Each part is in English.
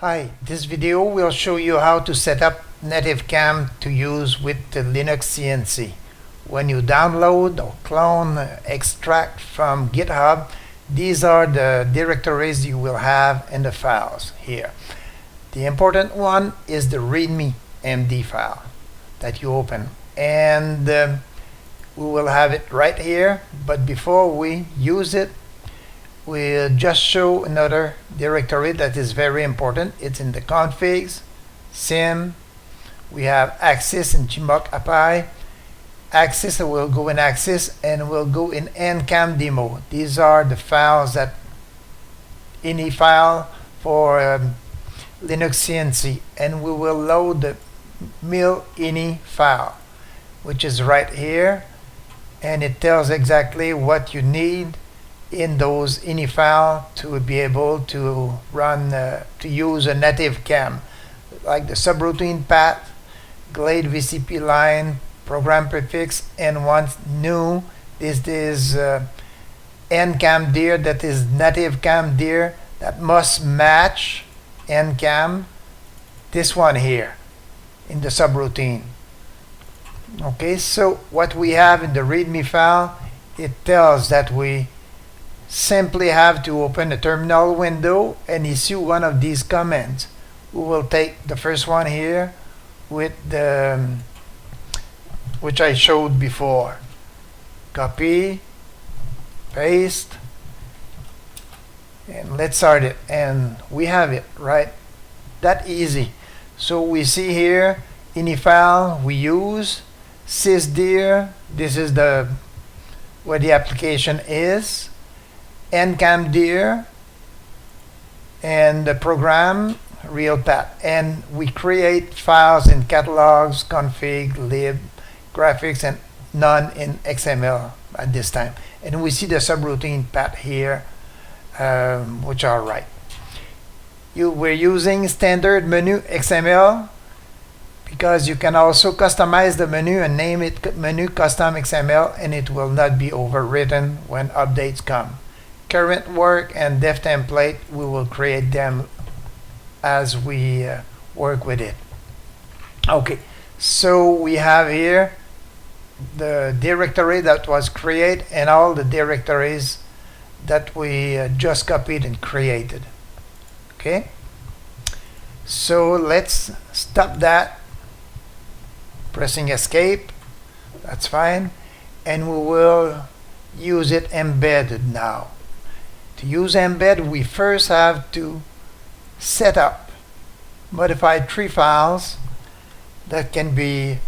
Hi, this video will show you how to set up NativeCAM to use with the LinuxCNC. When you download or clone, extract from GitHub, these are the directories you will have in the files here. The important one is the README MD file that you open, and we will have it right here. But before we use it, we'll just show another directory that is very important. It's in the configs, sim. We have axis and chmok apply. Axis will go in axis and will go in NCAM demo. These are the files that ini file for LinuxCNC, and we will load the mil ini file, which is right here, and it tells exactly what you need in those ini file to be able to run to use a NativeCAM, like the subroutine path, glade VCP line, program prefix, and once new, this is NCAM dir, that is NativeCAM dir, that must match NCAM, this one here in the subroutine. Okay, so what we have in the README file, it tells that we simply have to open a terminal window and issue one of these commands. We will take the first one here with the which I showed before. Copy, paste, and let's start it, and we have it right that easy. So we see here ini file we use sysdir, this is the where the application is, NCAM dir, and the program real path, and we create files in catalogs, config, lib, graphics, and none in XML at this time. And we see the subroutine path here, which are right. We're using standard menu XML because you can also customize the menu and name it menu custom XML, and it will not be overwritten when updates come. Current work and def template, we will create them as we work with it. Okay, so we have here the directory that was created and all the directories that we just copied and created. Okay, so let's stop that, pressing escape, that's fine, and we will use it embedded now. To use embed, we first have to set up, modify 3 files that can be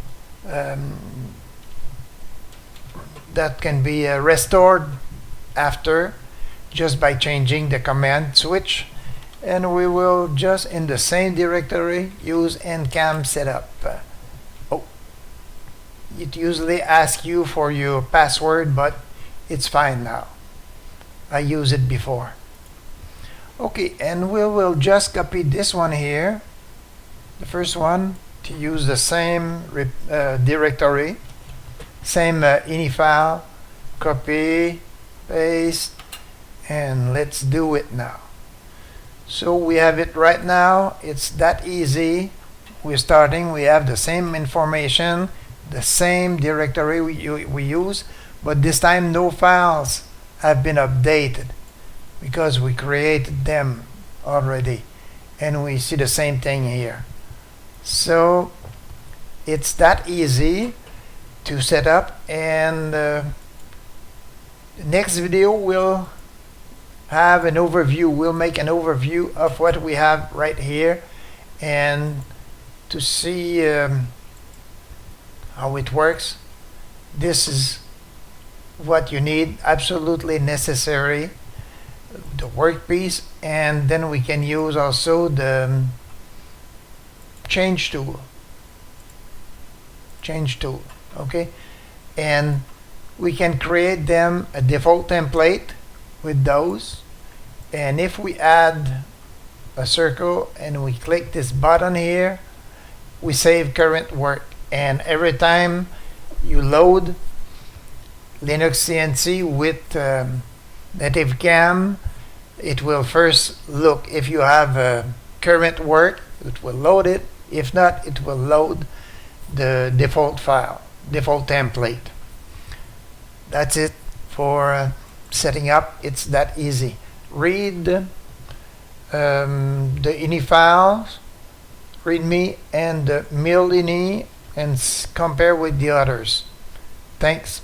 restored after just by changing the command switch, and we will just in the same directory use NCAM setup. It usually asks you for your password, but it's fine now. I used it before. Okay, and we will just copy this one here, the first one, to use the same directory, same ini file, copy, paste, and let's do it now. So we have it right now. It's that easy. We're starting, we have the same information, the same directory we use, but this time no files have been updated because we created them already, and we see the same thing here. So it's that easy to set up, and the next video will have an overview. We'll make an overview of what we have right here, and to see how it works. This is what you need, absolutely necessary, the workpiece, and then we can use also the change tool, okay, and we can create them a default template with those, and if we add a circle and we click this button here, we save current work, and every time you load LinuxCNC with NativeCAM, it will first look if you have current work, it will load it. If not, it will load the default file, default template. That's it for setting up. It's that easy. Read the ini files, readme, and the mil ini, and compare with the others. Thanks.